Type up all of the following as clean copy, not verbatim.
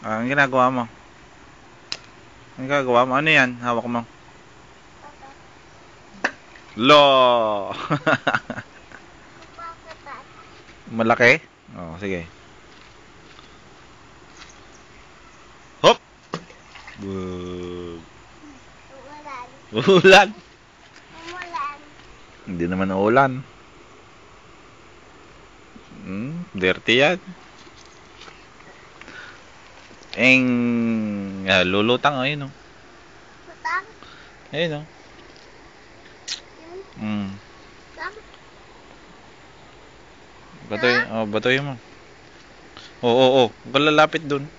Ang ginagawa mo? Ang ginagawa mo? Ano yan? Hawak mo? Lo! Malaki? Oh, sige. Hop! Bug. Ulan. Hindi naman ulan. Dirty yan. Lulutang, ayun o. Lutang? Ayun o. Batoy mo. Oo. Huwag ka lalapit dun.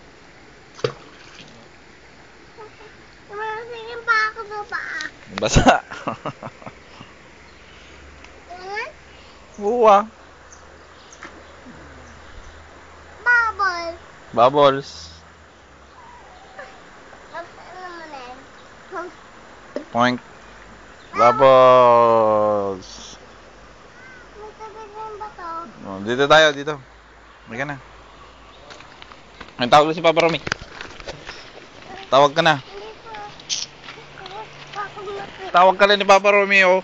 Sige pa ako sa paa. Basa. Oo ah. Bubble. Bubbles. Point. Bubbles. Oh, dito tayo, dito. May ka na. Ang tawag si Papa Romy. Tawag ka na. Tawag ka na ni Papa Romy, oh.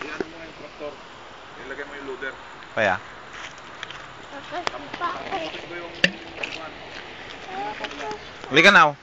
Iyan mo yung traktor. Ilagay mo yung loader. Kaya? Tapos mo yung Halika na, oh.